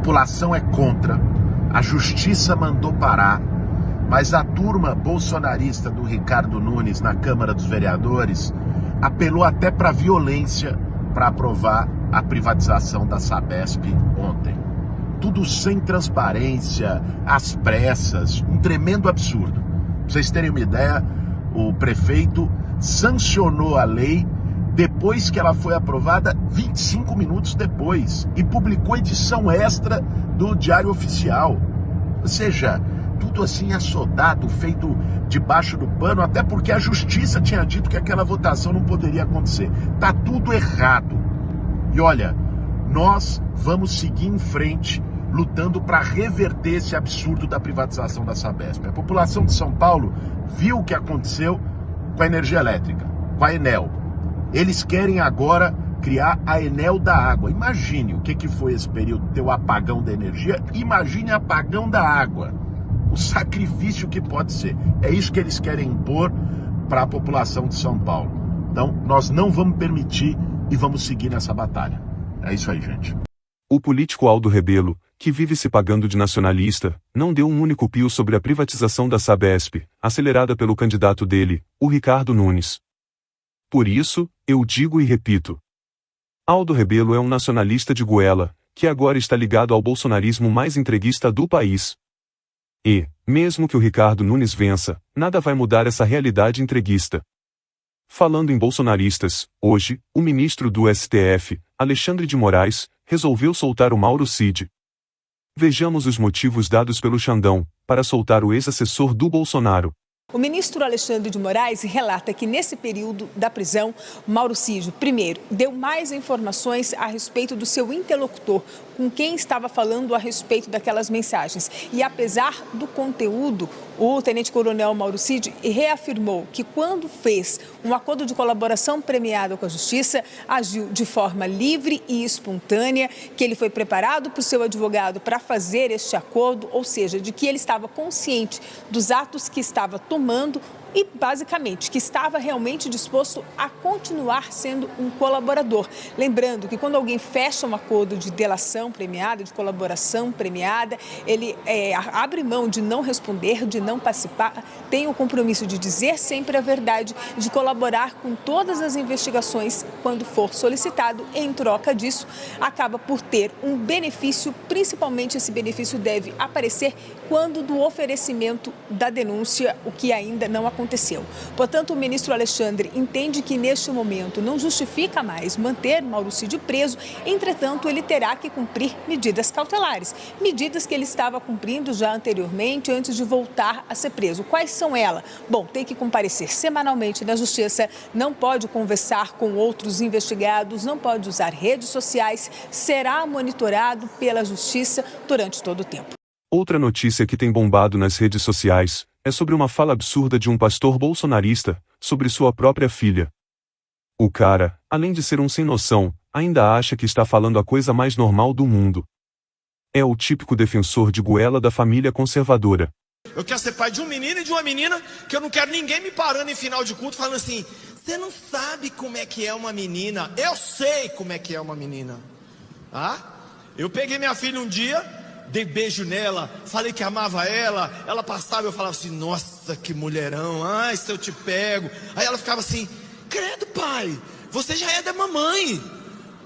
população é contra, a justiça mandou parar, mas a turma bolsonarista do Ricardo Nunes na Câmara dos Vereadores apelou até para violência para aprovar a privatização da Sabesp ontem. Tudo sem transparência, às pressas, um tremendo absurdo. Pra vocês terem uma ideia, o prefeito sancionou a lei depois que ela foi aprovada 25 minutos depois e publicou edição extra do Diário Oficial. Ou seja, tudo assim assodado, feito debaixo do pano, até porque a justiça tinha dito que aquela votação não poderia acontecer. Tá tudo errado. E olha, nós vamos seguir em frente lutando para reverter esse absurdo da privatização da Sabesp. A população de São Paulo viu o que aconteceu com a energia elétrica, com a Enel. Eles querem agora criar a Enel da água. Imagine o que foi esse período, ter o apagão da energia, imagine apagão da água. O sacrifício que pode ser. É isso que eles querem impor para a população de São Paulo. Então, nós não vamos permitir e vamos seguir nessa batalha. É isso aí, gente. O político Aldo Rebelo, que vive se pagando de nacionalista, não deu um único pio sobre a privatização da Sabesp, acelerada pelo candidato dele, o Ricardo Nunes. Por isso, eu digo e repito. Aldo Rebelo é um nacionalista de goela, que agora está ligado ao bolsonarismo mais entreguista do país. E, mesmo que o Ricardo Nunes vença, nada vai mudar essa realidade entreguista. Falando em bolsonaristas, hoje, o ministro do STF, Alexandre de Moraes, resolveu soltar o Mauro Cid. Vejamos os motivos dados pelo Xandão para soltar o ex-assessor do Bolsonaro. O ministro Alexandre de Moraes relata que nesse período da prisão, Mauro Cid, primeiro, deu mais informações a respeito do seu interlocutor, com quem estava falando a respeito daquelas mensagens. E apesar do conteúdo, o tenente-coronel Mauro Cid reafirmou que quando fez um acordo de colaboração premiado com a Justiça, agiu de forma livre e espontânea, que ele foi preparado por seu advogado para fazer este acordo, ou seja, de que ele estava consciente dos atos que estava tomando e, basicamente, que estava realmente disposto a continuar sendo um colaborador. Lembrando que quando alguém fecha um acordo de delação premiada, de colaboração premiada, ele abre mão de não responder, de não participar, tem o compromisso de dizer sempre a verdade, de colaborar com todas as investigações quando for solicitado. Em troca disso, acaba por ter um benefício, principalmente esse benefício deve aparecer quando do oferecimento da denúncia, o que ainda não aconteceu. Portanto, o ministro Alexandre entende que neste momento não justifica mais manter Mauro Cid preso, entretanto, ele terá que cumprir medidas cautelares, medidas que ele estava cumprindo já anteriormente, antes de voltar a ser preso. Quais são elas? Bom, tem que comparecer semanalmente na Justiça, não pode conversar com outros investigados, não pode usar redes sociais, será monitorado pela Justiça durante todo o tempo. Outra notícia que tem bombado nas redes sociais é sobre uma fala absurda de um pastor bolsonarista sobre sua própria filha. O cara, além de ser um sem noção, ainda acha que está falando a coisa mais normal do mundo. É o típico defensor de goela da família conservadora. Eu quero ser pai de um menino e de uma menina, que eu não quero ninguém me parando em final de culto falando assim: você não sabe como é que é uma menina. Eu sei como é que é uma menina. Eu peguei minha filha um dia, dei beijo nela, falei que amava ela, ela passava e eu falava assim: nossa, que mulherão, ai, se eu te pego. Aí ela ficava assim: credo, pai, você já é da mamãe.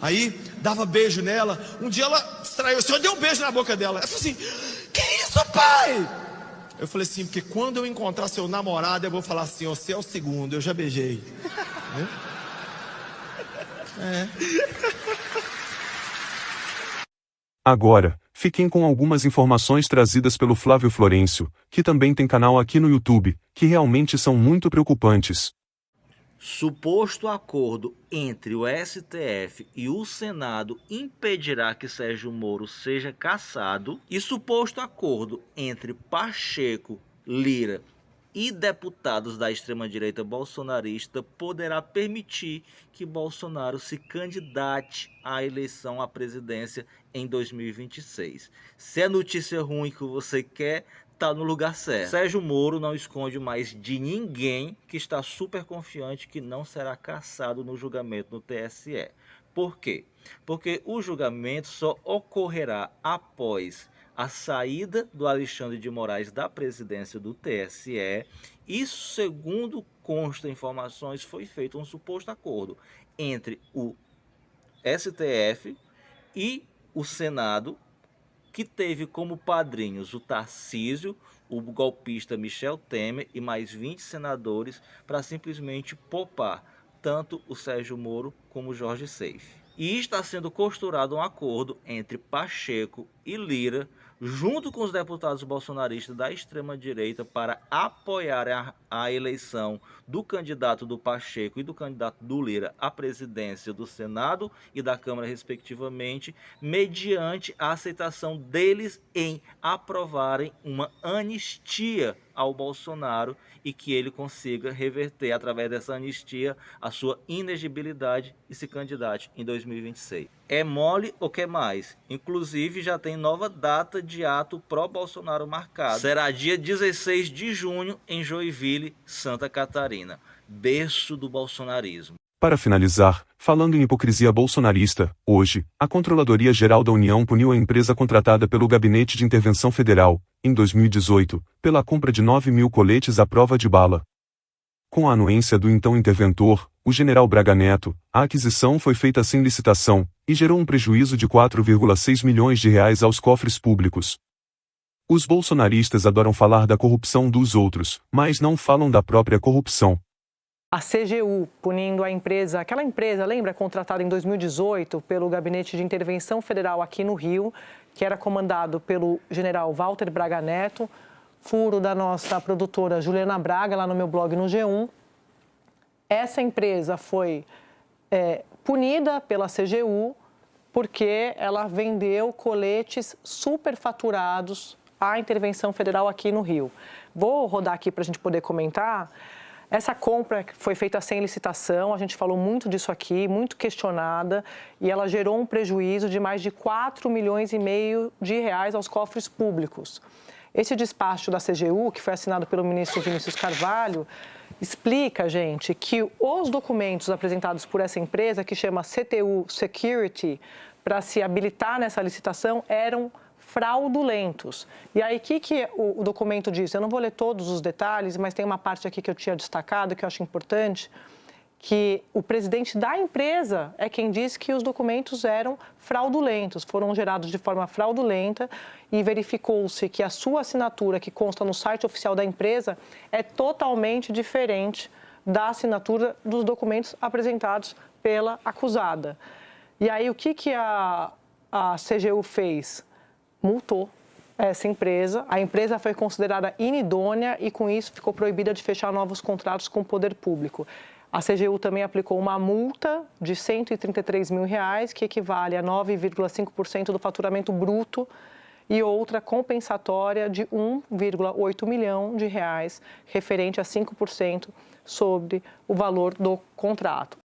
Aí dava beijo nela. Um dia ela distraiu, o senhor deu um beijo na boca dela. Ela falou assim: que isso, pai? Eu falei assim: porque quando eu encontrar seu namorado, eu vou falar assim: você é o segundo, eu já beijei. Agora, fiquem com algumas informações trazidas pelo Flávio Florencio, que também tem canal aqui no YouTube, que realmente são muito preocupantes. Suposto acordo entre o STF e o Senado impedirá que Sérgio Moro seja cassado, e suposto acordo entre Pacheco, Lira e deputados da extrema-direita bolsonarista poderá permitir que Bolsonaro se candidate à eleição à presidência em 2026. Se é notícia ruim que você quer, tá no lugar certo. Sérgio Moro não esconde mais de ninguém que está super confiante que não será cassado no julgamento no TSE. Por quê? Porque o julgamento só ocorrerá após a saída do Alexandre de Moraes da presidência do TSE e, segundo consta informações, foi feito um suposto acordo entre o STF e o Senado, que teve como padrinhos o Tarcísio, o golpista Michel Temer e mais 20 senadores para simplesmente poupar tanto o Sérgio Moro como o Jorge Seife. E está sendo costurado um acordo entre Pacheco e Lira, junto com os deputados bolsonaristas da extrema-direita, para apoiar a eleição do candidato do Pacheco e do candidato do Lira à presidência do Senado e da Câmara, respectivamente, mediante a aceitação deles em aprovarem uma anistia ao Bolsonaro e que ele consiga reverter, através dessa anistia, a sua inegibilidade e se candidate em 2026. É mole ou quer mais? Inclusive, já tem nova data de ato pró-Bolsonaro marcado. Será dia 16 de junho em Joinville, Santa Catarina, berço do bolsonarismo. Para finalizar, falando em hipocrisia bolsonarista, hoje, a Controladoria Geral da União puniu a empresa contratada pelo Gabinete de Intervenção Federal, em 2018, pela compra de 9.000 coletes à prova de bala. Com a anuência do então interventor, o general Braga Neto, a aquisição foi feita sem licitação, e gerou um prejuízo de 4,6 milhões de reais aos cofres públicos. Os bolsonaristas adoram falar da corrupção dos outros, mas não falam da própria corrupção. A CGU punindo a empresa, aquela empresa, lembra, contratada em 2018 pelo Gabinete de Intervenção Federal aqui no Rio, que era comandado pelo general Walter Braga Neto, furo da nossa produtora Juliana Braga, lá no meu blog no G1. Essa empresa foi punida pela CGU porque ela vendeu coletes superfaturados à intervenção federal aqui no Rio. Vou rodar aqui para a gente poder comentar. Essa compra foi feita sem licitação, a gente falou muito disso aqui, muito questionada, e ela gerou um prejuízo de mais de 4,5 milhões de reais aos cofres públicos. Esse despacho da CGU, que foi assinado pelo ministro Vinícius Carvalho, explica, gente, que os documentos apresentados por essa empresa, que chama CTU Security, para se habilitar nessa licitação, eram fraudulentos. E aí, o que o documento diz? Eu não vou ler todos os detalhes, mas tem uma parte aqui que eu tinha destacado, que eu acho importante, que o presidente da empresa é quem diz que os documentos eram fraudulentos, foram gerados de forma fraudulenta e verificou-se que a sua assinatura, que consta no site oficial da empresa, é totalmente diferente da assinatura dos documentos apresentados pela acusada. E aí, o que a CGU fez? Multou essa empresa. A empresa foi considerada inidônea e, com isso, ficou proibida de fechar novos contratos com o poder público. A CGU também aplicou uma multa de R$ 133 mil, que equivale a 9,5% do faturamento bruto, e outra compensatória de R$ 1,8 milhão, referente a 5% sobre o valor do contrato.